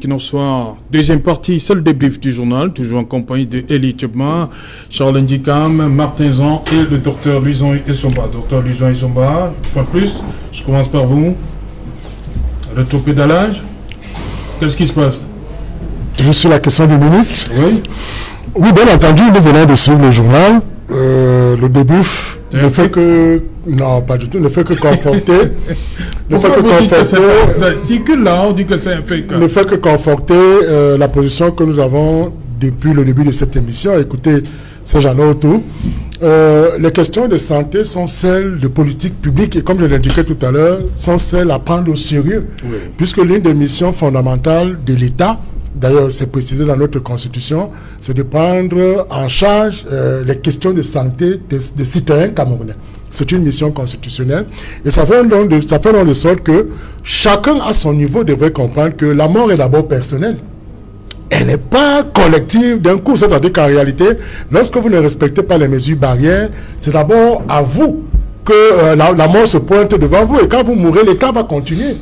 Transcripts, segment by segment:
Burkina Faso. Deuxième partie, c'est le débrief du journal, toujours en compagnie de Elie Tchebma, Charles Ndikam, Martin Zan et le docteur Louison Essomba. Docteur Louison Essomba, une fois de plus, je commence par vous. Rétropédalage, qu'est-ce qui se passe? Toujours sur la question du ministre. Oui. Oui, bien entendu, nous venons de suivre le journal. Le débrief ne fait que... Non, pas du tout. Ne fait que conforter... ne fait que conforter... Ça circule là, on dit que c'est un fake. Ne fait que conforter la position que nous avons depuis le début de cette émission. Écoutez, c'est jamais autour. Les questions de santé sont celles de politique publique et comme je l'indiquais tout à l'heure, sont celles à prendre au sérieux. Oui. Puisque l'une des missions fondamentales de l'État, d'ailleurs c'est précisé dans notre constitution, c'est de prendre en charge les questions de santé des citoyens camerounais. C'est une mission constitutionnelle et ça fait donc de sorte que chacun à son niveau devrait comprendre que la mort est d'abord personnelle. Elle n'est pas collective d'un coup, c'est-à-dire qu'en réalité, lorsque vous ne respectez pas les mesures barrières, c'est d'abord à vous que la mort se pointe devant vous et quand vous mourrez, l'État va continuer.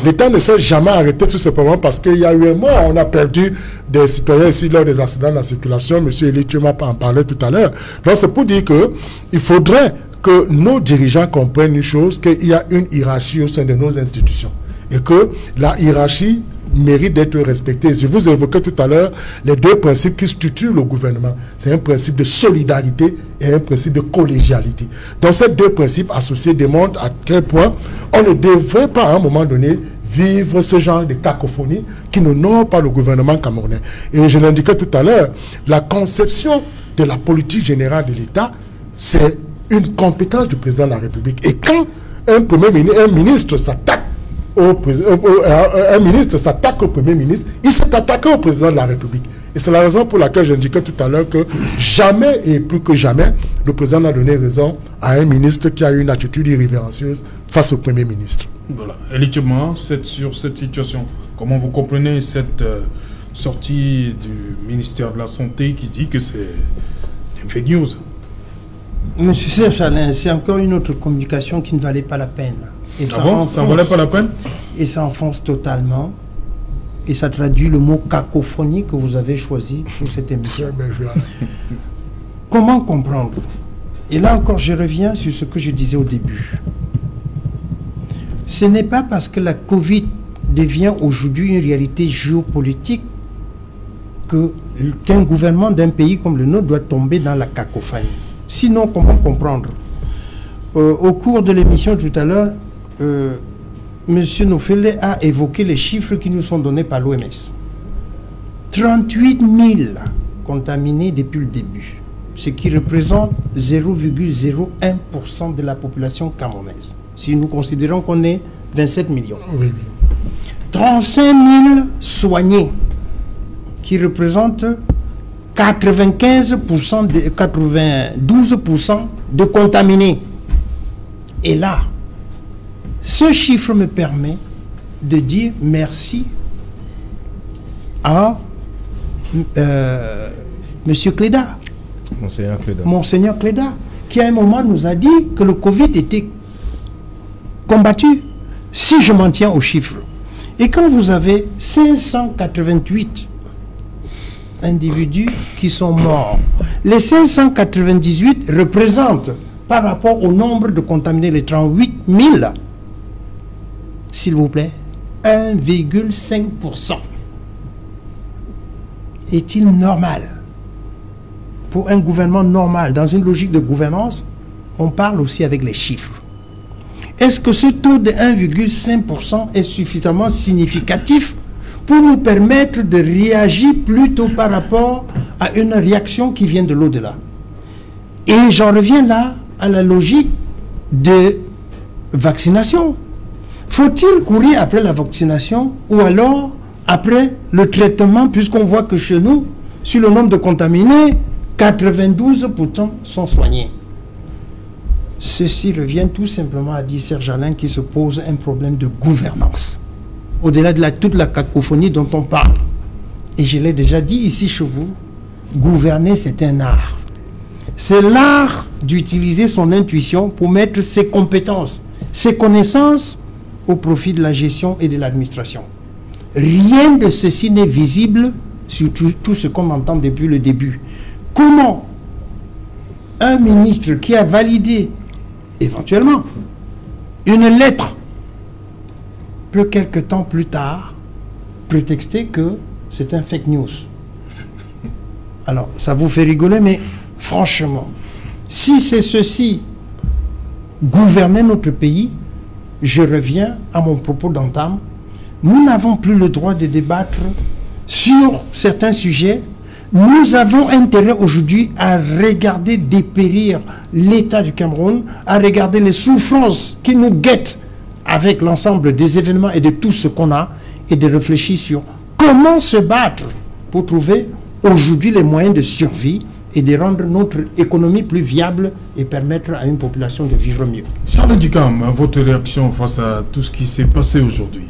L'État ne s'est jamais arrêté tout simplement parce qu'il y a eu un mort. On a perdu des citoyens ici lors des accidents de la circulation. Monsieur Elie Tchebma en parlait tout à l'heure. Donc c'est pour dire qu'il faudrait que nos dirigeants comprennent une chose, qu'il y a une hiérarchie au sein de nos institutions. Et que la hiérarchie mérite d'être respectée. Je vous évoquais tout à l'heure les deux principes qui structurent le gouvernement. C'est un principe de solidarité et un principe de collégialité. Donc ces deux principes associés démontrent à quel point on ne devrait pas à un moment donné vivre ce genre de cacophonie qui n'honore pas le gouvernement camerounais. Et je l'indiquais tout à l'heure, la conception de la politique générale de l'État, c'est une compétence du président de la République. Et quand un ministre s'attaque un ministre s'attaque au Premier ministre, il s'est attaqué au président de la République. Et c'est la raison pour laquelle j'indiquais tout à l'heure que jamais et plus que jamais, le président n'a donné raison à un ministre qui a eu une attitude irrévérencieuse face au Premier ministre. Voilà. Elie Tchebma, sur cette situation, comment vous comprenez cette sortie du ministère de la Santé qui dit que c'est une fake news? Monsieur Serge Alain, c'est encore une autre communication qui ne valait pas la peine. Et ça ne valait pas la peine? Et ça enfonce totalement. Et ça traduit le mot cacophonie que vous avez choisi pour cette émission. Comment comprendre? Et là encore, je reviens sur ce que je disais au début. Ce n'est pas parce que la COVID devient aujourd'hui une réalité géopolitique qu'un gouvernement d'un pays comme le nôtre doit tomber dans la cacophonie. Sinon, comment comprendre? Au cours de l'émission tout à l'heure, M. Nofele a évoqué les chiffres qui nous sont donnés par l'OMS. 38 000 contaminés depuis le début, ce qui représente 0,01% de la population camerounaise. Si nous considérons qu'on est 27 millions. Oui. 35 000 soignés, qui représentent 92% de contaminés. Et là, ce chiffre me permet de dire merci à Monsieur Cléda. Monseigneur Cléda, qui à un moment nous a dit que le Covid était combattu, si je m'en tiens aux chiffres. Et quand vous avez 588 individus qui sont morts, les 598 représentent par rapport au nombre de contaminés, les 38 000, s'il vous plaît, 1,5%. Est-il normal? Pour un gouvernement normal, dans une logique de gouvernance, on parle aussi avec les chiffres. Est-ce que ce taux de 1,5% est suffisamment significatif pour nous permettre de réagir plutôt par rapport à une réaction qui vient de l'au-delà? Et j'en reviens là à la logique de vaccination. Faut-il courir après la vaccination ou alors après le traitement, puisqu'on voit que chez nous, sur le nombre de contaminés, 92% sont soignés? Ceci revient tout simplement à dire, Serge Alain, qu'il se pose un problème de gouvernance. Au-delà de toute la cacophonie dont on parle. Et je l'ai déjà dit ici chez vous, gouverner c'est un art. C'est l'art d'utiliser son intuition pour mettre ses compétences, ses connaissances au profit de la gestion et de l'administration. Rien de ceci n'est visible sur tout ce qu'on entend depuis le début. Comment un ministre qui a validé éventuellement une lettre peut quelque temps plus tard prétexter que c'est un fake news? Alors, ça vous fait rigoler, mais franchement, si c'est ceci, gouverner notre pays, je reviens à mon propos d'entame, nous n'avons plus le droit de débattre sur certains sujets. Nous avons intérêt aujourd'hui à regarder dépérir l'État du Cameroun, à regarder les souffrances qui nous guettent avec l'ensemble des événements et de tout ce qu'on a, et de réfléchir sur comment se battre pour trouver aujourd'hui les moyens de survie et de rendre notre économie plus viable et permettre à une population de vivre mieux. Charles Ndikam, votre réaction face à tout ce qui s'est passé aujourd'hui?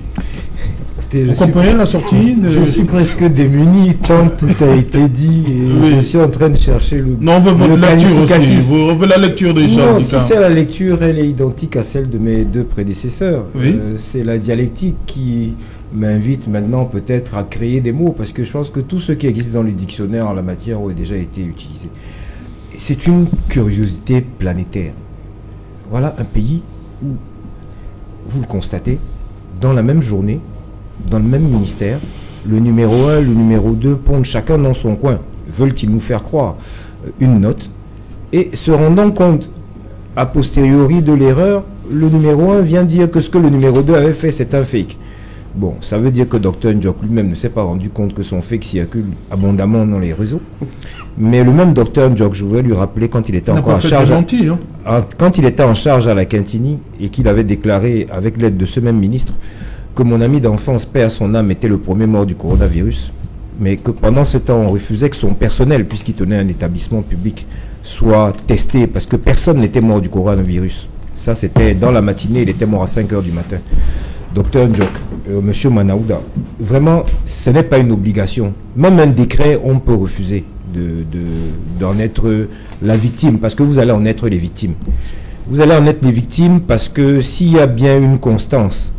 Vous comprenez la sortie Je suis presque démuni tant tout a été dit et oui. Je suis en train de chercher le... Non, on veut votre lecture aussi. Vous revenez la lecture de Charles Ndikam. Si c'est la lecture, elle est identique à celle de mes deux prédécesseurs. Oui. C'est la dialectique qui m'invite maintenant peut-être à créer des mots, parce que je pense que tout ce qui existe dans le dictionnaire en la matière a déjà été utilisé. C'est une curiosité planétaire. Voilà un pays où, vous le constatez, dans la même journée, dans le même ministère, le numéro 1, le numéro 2 pondent chacun dans son coin. Veulent-ils nous faire croire une note? Et se rendant compte a posteriori de l'erreur, le numéro 1 vient dire que ce que le numéro 2 avait fait, c'est un fake. Bon, ça veut dire que Dr Ndjok lui-même ne s'est pas rendu compte que son fake circule abondamment dans les réseaux. Mais le même Dr Ndjok, je voulais lui rappeler, quand il était encore en charge, quand il était en charge à la Quintini et qu'il avait déclaré, avec l'aide de ce même ministre, que mon ami d'enfance, paix à son âme, était le premier mort du coronavirus, mais que pendant ce temps, on refusait que son personnel, puisqu'il tenait un établissement public, soit testé, parce que personne n'était mort du coronavirus. Ça, c'était dans la matinée, il était mort à 5 h du matin. Docteur Ndjok, Monsieur Manaouda, vraiment, ce n'est pas une obligation. Même un décret, on peut refuser d'en être la victime, parce que vous allez en être les victimes. Vous allez en être les victimes parce que s'il y a bien une constante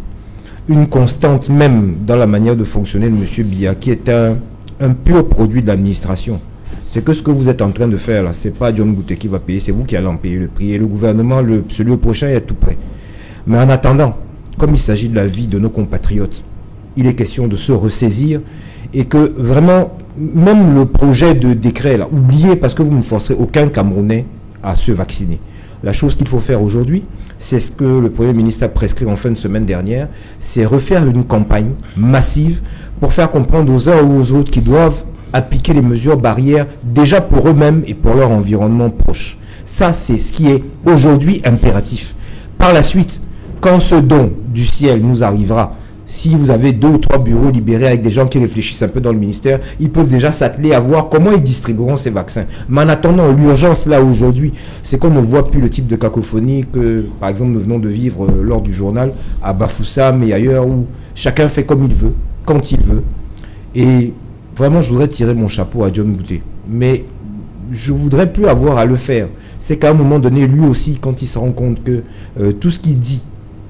même dans la manière de fonctionner de M. Biya, qui est un pur produit de l'administration, c'est que ce que vous êtes en train de faire là, c'est pas John Goutte qui va payer, c'est vous qui allez en payer le prix, et le gouvernement, celui prochain est tout prêt. Mais en attendant, comme il s'agit de la vie de nos compatriotes, il est question de se ressaisir, et que vraiment, même le projet de décret là, oubliez, parce que vous ne forcerez aucun Camerounais à se vacciner. La chose qu'il faut faire aujourd'hui, c'est ce que le Premier ministre a prescrit en fin de semaine dernière, c'est refaire une campagne massive pour faire comprendre aux uns ou aux autres qui doivent appliquer les mesures barrières déjà pour eux-mêmes et pour leur environnement proche. Ça, c'est ce qui est aujourd'hui impératif. Par la suite, quand ce don du ciel nous arrivera, si vous avez 2 ou 3 bureaux libérés avec des gens qui réfléchissent un peu dans le ministère, ils peuvent déjà s'atteler à voir comment ils distribueront ces vaccins. Mais en attendant, l'urgence là aujourd'hui, c'est qu'on ne voit plus le type de cacophonie que, par exemple, nous venons de vivre lors du journal à Bafoussam et ailleurs, où chacun fait comme il veut, quand il veut. Et vraiment, je voudrais tirer mon chapeau à John Goutte. Mais je voudrais plus avoir à le faire. C'est qu'à un moment donné, lui aussi, quand il se rend compte que tout ce qu'il dit,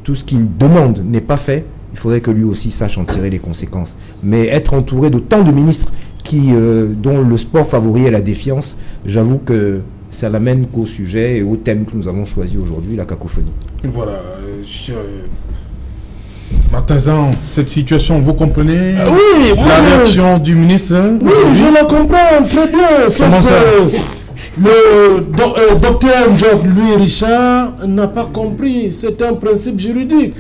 tout ce qu'il demande n'est pas fait, il faudrait que lui aussi sache en tirer les conséquences. Mais être entouré de tant de ministres dont le sport favori est la défiance, j'avoue que ça l'amène qu'au sujet et au thème que nous avons choisi aujourd'hui, la cacophonie. Voilà. Martinzan, cette situation, vous comprenez? Oui, la réaction du ministre? Oui, je la comprends très bien. Comment ça? Le docteur Ndjok, lui, Richard, n'a pas compris. C'est un principe juridique.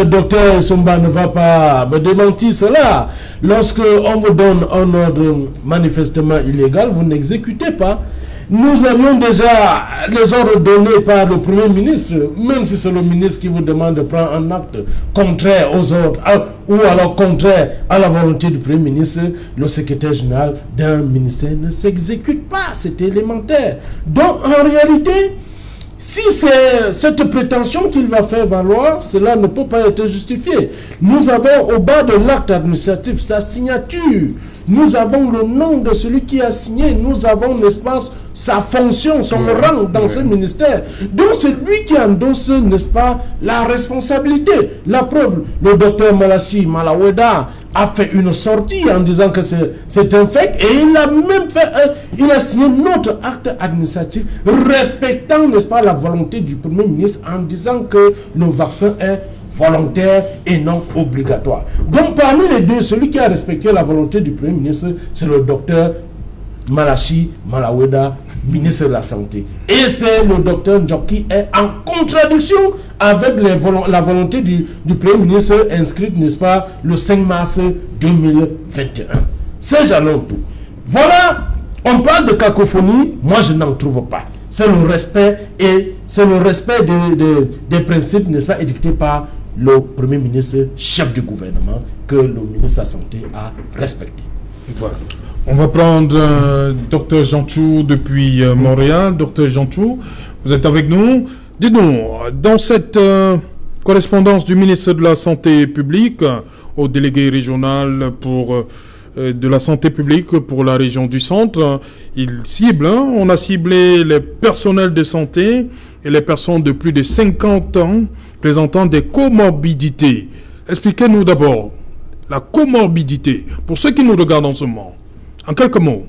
Docteur Somba ne va pas me démentir cela. Lorsque on vous donne un ordre manifestement illégal, vous n'exécutez pas. Nous avions déjà les ordres donnés par le Premier ministre, même si c'est le ministre qui vous demande de prendre un acte contraire aux ordres, ou alors contraire à la volonté du Premier ministre, le secrétaire général d'un ministère ne s'exécute pas, c'est élémentaire. Donc en réalité, si c'est cette prétention qu'il va faire valoir, cela ne peut pas être justifié. Nous avons au bas de l'acte administratif sa signature. Nous avons le nom de celui qui a signé. Nous avons, n'est-ce pas, sa fonction, son rang dans ce ministère. Donc c'est lui qui endosse, n'est-ce pas, la responsabilité. La preuve, le docteur Malachi Malaweda a fait une sortie en disant que c'est un fake, et il a même fait il a signé notre acte administratif respectant, n'est-ce pas, la volonté du Premier ministre en disant que le vaccin est volontaire et non obligatoire. Donc parmi les deux, celui qui a respecté la volonté du Premier ministre, c'est le docteur Malachi Malaweda, ministre de la Santé. Et c'est le docteur Njok qui est en contradiction avec la volonté du Premier ministre inscrite, n'est-ce pas, le 5 mars 2021. C'est jalon tout. Voilà, on parle de cacophonie, moi je n'en trouve pas. C'est le respect et c'est le respect des principes, n'est-ce pas, édictés par le Premier ministre, chef du gouvernement, que le ministre de la Santé a respecté. Voilà. On va prendre Dr Jantou depuis Montréal. Dr Jantou, vous êtes avec nous. Dites-nous, dans cette correspondance du ministre de la Santé publique au délégué régional de la santé publique pour la région du centre, il cible, on a ciblé les personnels de santé et les personnes de plus de 50 ans présentant des comorbidités. Expliquez-nous d'abord la comorbidité pour ceux qui nous regardent en ce moment. En quelques mots.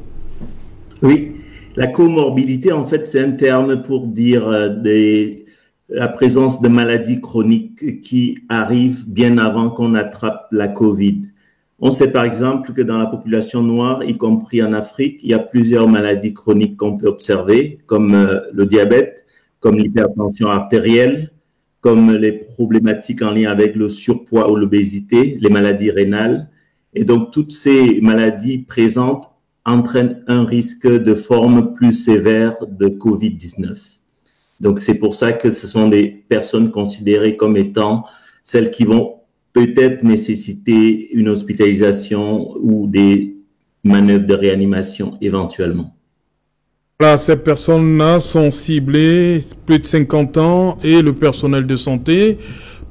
Oui, la comorbidité, en fait, c'est un terme pour dire la présence de maladies chroniques qui arrivent bien avant qu'on attrape la COVID. On sait par exemple que dans la population noire, y compris en Afrique, il y a plusieurs maladies chroniques qu'on peut observer, comme le diabète, comme l'hypertension artérielle, comme les problématiques en lien avec le surpoids ou l'obésité, les maladies rénales. Et donc, toutes ces maladies présentes entraînent un risque de forme plus sévère de COVID-19. Donc, c'est pour ça que ce sont des personnes considérées comme étant celles qui vont peut-être nécessiter une hospitalisation ou des manœuvres de réanimation éventuellement. Voilà, ces personnes-là sont ciblées, plus de 50 ans, et le personnel de santé.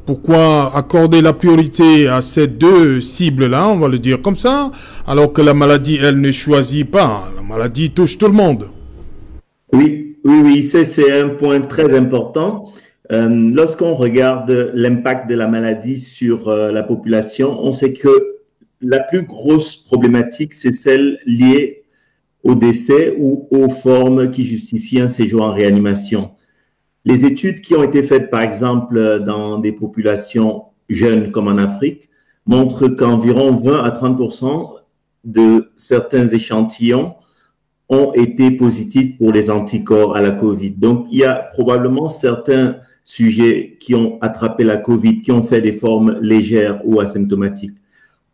Pourquoi accorder la priorité à ces deux cibles-là, on va le dire comme ça, alors que la maladie, elle ne choisit pas. La maladie touche tout le monde. Oui, c'est un point très important. Lorsqu'on regarde l'impact de la maladie sur la population, on sait que la plus grosse problématique, c'est celle liée au décès ou aux formes qui justifient un séjour en réanimation. Les études qui ont été faites, par exemple, dans des populations jeunes comme en Afrique, montrent qu'environ 20 à 30% de certains échantillons ont été positifs pour les anticorps à la COVID. Donc, il y a probablement certains sujets qui ont attrapé la COVID, qui ont fait des formes légères ou asymptomatiques.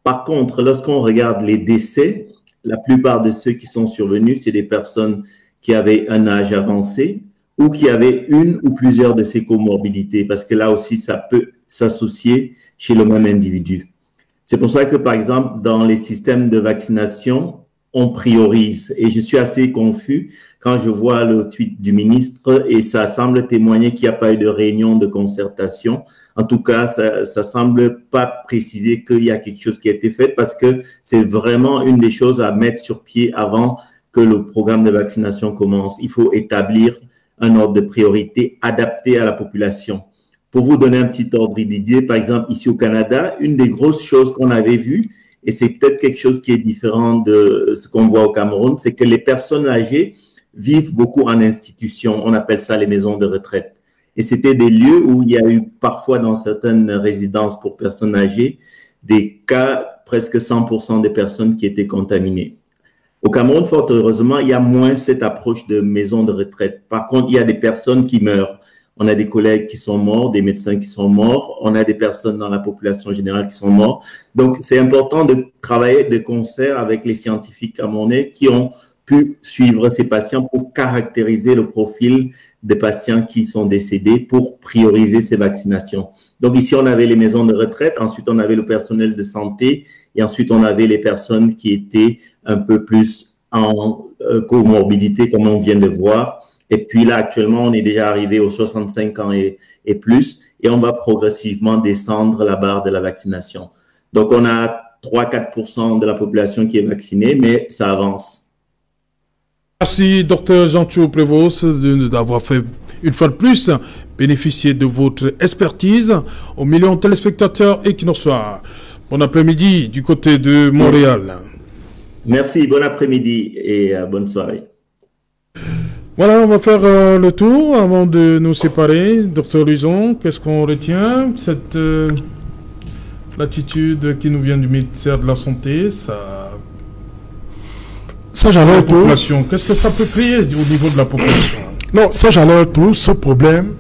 Par contre, lorsqu'on regarde les décès, la plupart de ceux qui sont survenus, c'est des personnes qui avaient un âge avancé, ou qui avaient une ou plusieurs de ces comorbidités, parce que là aussi, ça peut s'associer chez le même individu. C'est pour ça que, par exemple, dans les systèmes de vaccination, on priorise. Et je suis assez confus quand je vois le tweet du ministre et ça semble témoigner qu'il n'y a pas eu de réunion de concertation. En tout cas, ça semble pas préciser qu'il y a quelque chose qui a été fait parce que c'est vraiment une des choses à mettre sur pied avant que le programme de vaccination commence. Il faut établir un ordre de priorité adapté à la population. Pour vous donner un petit ordre d'idée, par exemple, ici au Canada, une des grosses choses qu'on avait vues, et c'est peut-être quelque chose qui est différent de ce qu'on voit au Cameroun, c'est que les personnes âgées vivent beaucoup en institution. On appelle ça les maisons de retraite. Et c'était des lieux où il y a eu parfois dans certaines résidences pour personnes âgées, des cas, presque 100% des personnes qui étaient contaminées. Au Cameroun, fort heureusement, il y a moins cette approche de maison de retraite. Par contre, il y a des personnes qui meurent. On a des collègues qui sont morts, des médecins qui sont morts. On a des personnes dans la population générale qui sont mortes. Donc, c'est important de travailler de concert avec les scientifiques camerounais qui ont pu suivre ces patients pour caractériser le profil des patients qui sont décédés pour prioriser ces vaccinations. Donc ici, on avait les maisons de retraite, ensuite on avait le personnel de santé et ensuite on avait les personnes qui étaient un peu plus en comorbidité comme on vient de voir. Et puis là, actuellement, on est déjà arrivé aux 65 ans et plus et on va progressivement descendre la barre de la vaccination. Donc on a 3-4% de la population qui est vaccinée, mais ça avance. Merci, Dr Jantou Prévost, d'avoir fait une fois de plus bénéficier de votre expertise aux millions de téléspectateurs Equinox Soir. Bon après-midi du côté de Montréal. Merci, bon après-midi et bonne soirée. Voilà, on va faire le tour avant de nous séparer. Docteur Luison, qu'est-ce qu'on retient? Cette l'attitude qui nous vient du ministère de la Santé, ça j'allais la population, qu'est-ce que ça peut créer au niveau de la population? Non, ça j'allais tout. Ce problème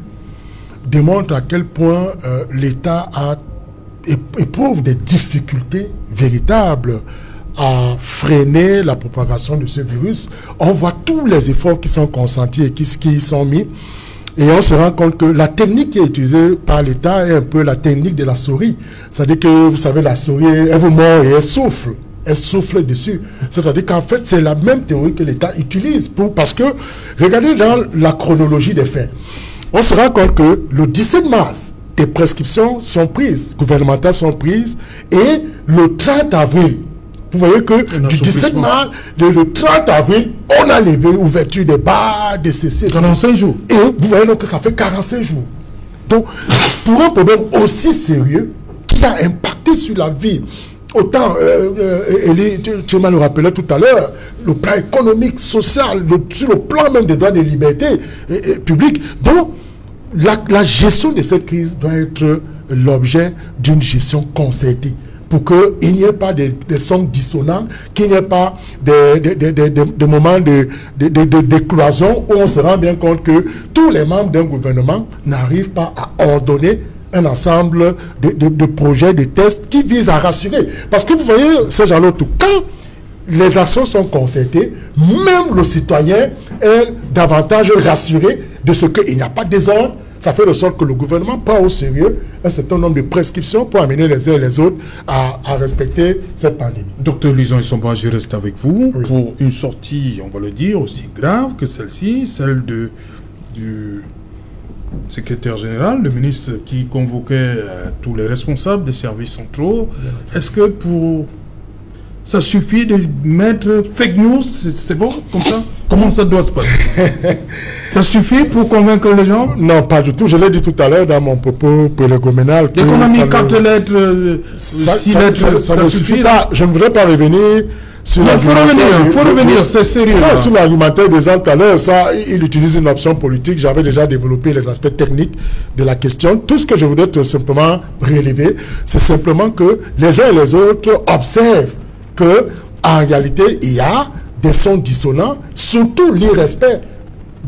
démontre à quel point l'État éprouve des difficultés véritables à freiner la propagation de ce virus. On voit tous les efforts qui sont consentis et qui sont mis. Et on se rend compte que la technique qui est utilisée par l'État est un peu la technique de la souris. C'est-à-dire que, vous savez, la souris, elle vous mord et elle souffle. Elle souffle dessus. C'est-à-dire qu'en fait, c'est la même théorie que l'État utilise. Parce que, regardez dans la chronologie des faits, on se rend compte que le 17 mars, des prescriptions sont prises, gouvernementales sont prises, et le 30 avril, vous voyez que du 17 mars, le 30 avril, on a levé l'ouverture des bars, des CC. 45 jours. Et vous voyez donc que ça fait 45 jours. Donc, pour un problème aussi sérieux, qui a impacté sur la vie, autant, Elie, tu m'as le rappelé tout à l'heure, le plan économique, social, sur le plan même des droits et des libertés publiques. Donc, la gestion de cette crise doit être l'objet d'une gestion concertée, pour qu'il n'y ait pas de sons dissonants, qu'il n'y ait pas de moments de cloison où on se rend bien compte que tous les membres d'un gouvernement n'arrivent pas à ordonner un ensemble de projets, de tests qui visent à rassurer. Parce que vous voyez, ce genre-là, quand les actions sont concertées, même le citoyen est davantage rassuré de ce qu'il n'y a pas de désordre. Ça fait de sorte que le gouvernement prend au sérieux un certain nombre de prescriptions pour amener les uns et les autres à respecter cette pandémie. Docteur Luison Isomba, je reste avec vous pour une sortie, on va le dire, aussi grave que celle-ci, celle du secrétaire général, le ministre qui convoquait tous les responsables des services centraux. Est-ce que ça suffit de mettre fake news, c'est bon comme ça? Comment ça doit se passer? Ça suffit pour convaincre les gens? Non, pas du tout. Je l'ai dit tout à l'heure dans mon propos prélégomènal. L'économie, 4 lettres, 6 lettres, ça ne suffit pas. Je ne voudrais pas revenir sur il faut revenir, c'est sérieux. Non, sur l'argumentaire des gens tout à l'heure, ça, il utilise une option politique. J'avais déjà développé les aspects techniques de la question. Tout ce que je voudrais tout simplement relever, c'est simplement que les uns et les autres observent que en réalité, il y a des sons dissonants, surtout l'irrespect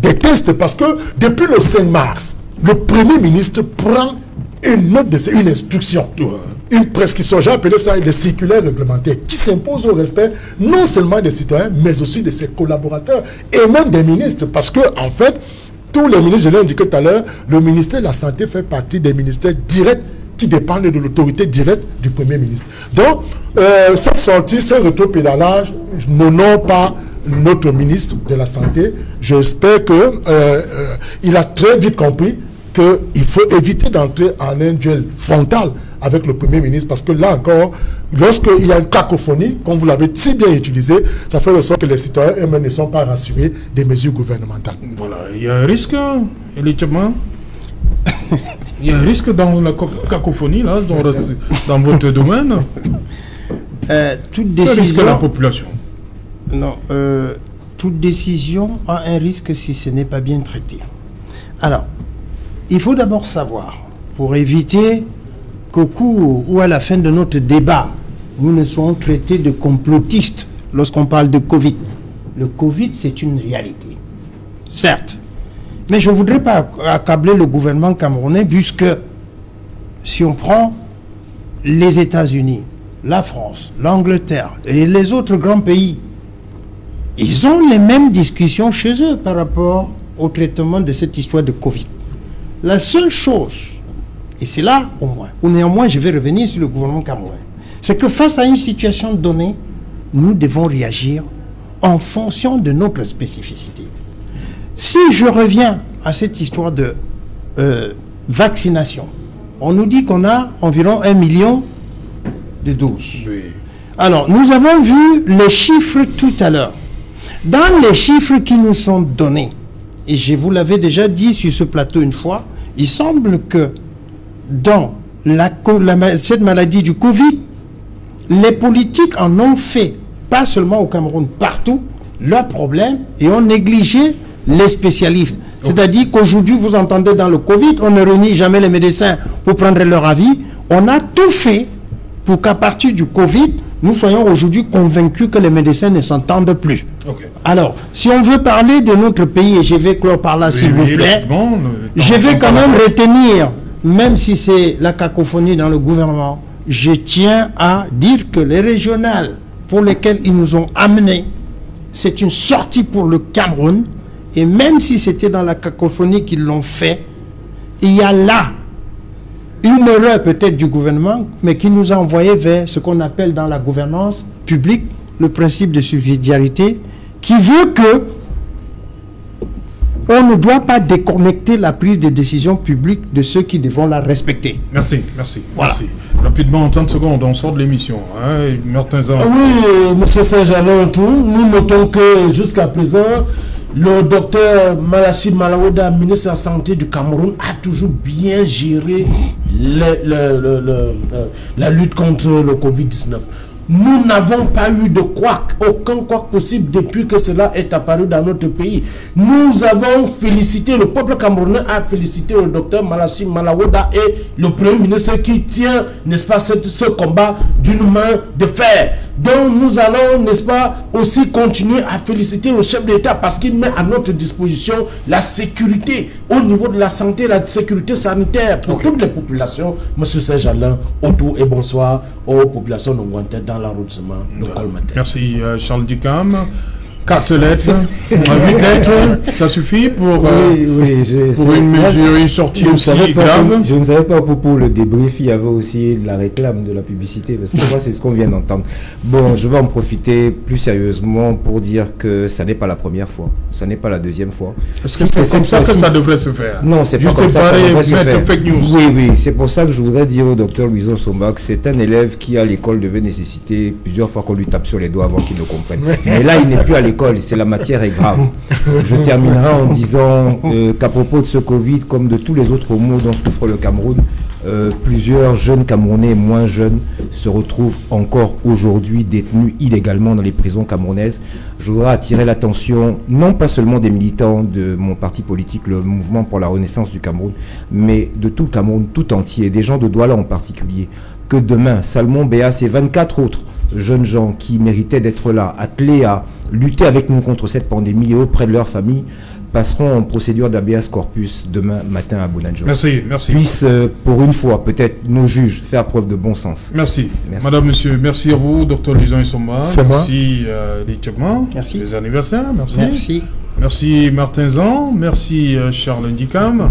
des tests, parce que depuis le 5 mars, le Premier ministre prend une instruction, une prescription, j'ai appelé ça des circulaires réglementaires, qui s'imposent au respect non seulement des citoyens, mais aussi de ses collaborateurs et même des ministres, parce que en fait, tous les ministres, je l'ai indiqué tout à l'heure, le ministère de la Santé fait partie des ministères directs qui dépendent de l'autorité directe du Premier ministre. Donc, cette sortie, ce rétropédalage, n'honore pas notre ministre de la Santé. J'espère qu'il a très vite compris qu'il faut éviter d'entrer en un duel frontal avec le Premier ministre, parce que là encore, lorsqu'il y a une cacophonie, comme vous l'avez si bien utilisé, ça fait en sorte que les citoyens eux-mêmes ne sont pas rassurés des mesures gouvernementales. Voilà, il y a un risque, élitement. Il y a un risque dans la cacophonie, là, dans votre domaine. Toute décision... risque à la population. Non, toute décision a un risque si ce n'est pas bien traité. Alors, il faut d'abord savoir, pour éviter qu'au cours ou à la fin de notre débat, nous ne soyons traités de complotistes lorsqu'on parle de Covid. Le Covid, c'est une réalité. Certes. Mais je ne voudrais pas accabler le gouvernement camerounais, puisque si on prend les États-Unis, la France, l'Angleterre et les autres grands pays, ils ont les mêmes discussions chez eux par rapport au traitement de cette histoire de Covid. La seule chose, et c'est là au moins, ou néanmoins je vais revenir sur le gouvernement camerounais, c'est que face à une situation donnée, nous devons réagir en fonction de notre spécificité. Si je reviens à cette histoire de vaccination, on nous dit qu'on a environ 1 million de doses. Oui. Alors, nous avons vu les chiffres tout à l'heure. Dans les chiffres qui nous sont donnés, et je vous l'avais déjà dit sur ce plateau une fois, il semble que dans cette maladie du Covid, Les politiques en ont fait, pas seulement au Cameroun, partout, leur problème, et ont négligé les spécialistes. C'est-à-dire qu'aujourd'hui, vous entendez dans le Covid, on ne réunit jamais les médecins pour prendre leur avis. On a tout fait pour qu'à partir du Covid, nous soyons aujourd'hui convaincus que les médecins ne s'entendent plus. Alors, si on veut parler de notre pays, et je vais clore par là, s'il vous plaît, je vais quand même retenir, même si c'est la cacophonie dans le gouvernement, je tiens à dire que les régionales pour lesquelles ils nous ont amenés, c'est une sortie pour le Cameroun. Et même si c'était dans la cacophonie qu'ils l'ont fait, il y a là une erreur peut-être du gouvernement, mais qui nous a envoyé vers ce qu'on appelle dans la gouvernance publique le principe de subsidiarité, qui veut que on ne doit pas déconnecter la prise de décision publique de ceux qui devront la respecter. Merci. Voilà. Merci. Rapidement, en 30 secondes, on sort de l'émission. Martin Zan. Oui, M. Saint-Jalon, nous notons que jusqu'à présent, le docteur Malachi Malawoda, ministre de la Santé du Cameroun, a toujours bien géré la lutte contre le Covid-19. Nous n'avons pas eu de couac, aucun couac possible depuis que cela est apparu dans notre pays. Nous avons félicité, le peuple camerounais a félicité le docteur Malachi Malawoda et le Premier ministre qui tient, n'est-ce pas, ce combat d'une main de fer. Donc nous allons, n'est-ce pas, aussi continuer à féliciter le chef d'État parce qu'il met à notre disposition la sécurité au niveau de la santé, la sécurité sanitaire pour toutes les populations. Monsieur Saint-Jalin, autour et bonsoir aux populations non-guantais dans l'arrondissement de Colmatin. Merci Charles Dicam. 4 lettres, 8 lettres, ça suffit pour une mesure, une sortie aussi grave. Je ne savais pas pour le débrief, il y avait aussi la réclame de la publicité, parce que moi c'est ce qu'on vient d'entendre. Bon, je vais en profiter plus sérieusement pour dire que ça n'est pas la première fois, ça n'est pas la deuxième fois. Est-ce que c'est comme ça que ça devrait se faire? Non, c'est pas comme ça que ça devrait se faire. Fake news. Oui, c'est pour ça que je voudrais dire au docteur Louison Somba que c'est un élève qui à l'école devait nécessiter plusieurs fois qu'on lui tape sur les doigts avant qu'il ne comprenne. Mais là, il n'est plus à l'école. C'est la matière est grave. Je terminerai en disant qu'à propos de ce Covid, comme de tous les autres maux dont souffre le Cameroun, plusieurs jeunes Camerounais moins jeunes se retrouvent encore aujourd'hui détenus illégalement dans les prisons camerounaises. Je voudrais attirer l'attention, non pas seulement des militants de mon parti politique, le Mouvement pour la Renaissance du Cameroun, mais de tout le Cameroun tout entier, des gens de Douala en particulier, que demain, Salmon Béas et 24 autres jeunes gens qui méritaient d'être là, attelés à lutter avec nous contre cette pandémie et auprès de leur famille, passeront en procédure d'habeas corpus demain matin à Bonadjo. Merci. Puissent, pour une fois, peut-être nos juges faire preuve de bon sens. Merci. Madame, monsieur, merci à vous, docteur Louison Isomba. Merci l'équipement. Merci. Les anniversaires, merci. Merci Martin Zan, merci Charles Ndikam.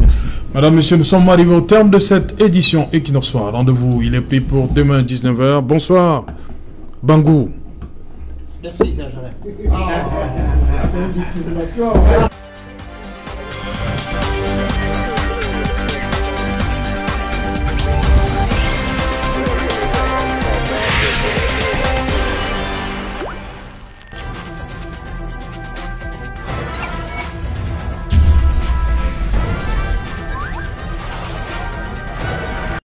Madame, monsieur, nous sommes arrivés au terme de cette édition Equinox Soir. Rendez-vous, il est pris pour demain 19h. Bonsoir. Bangou. Merci Serge. C'est une discrimination.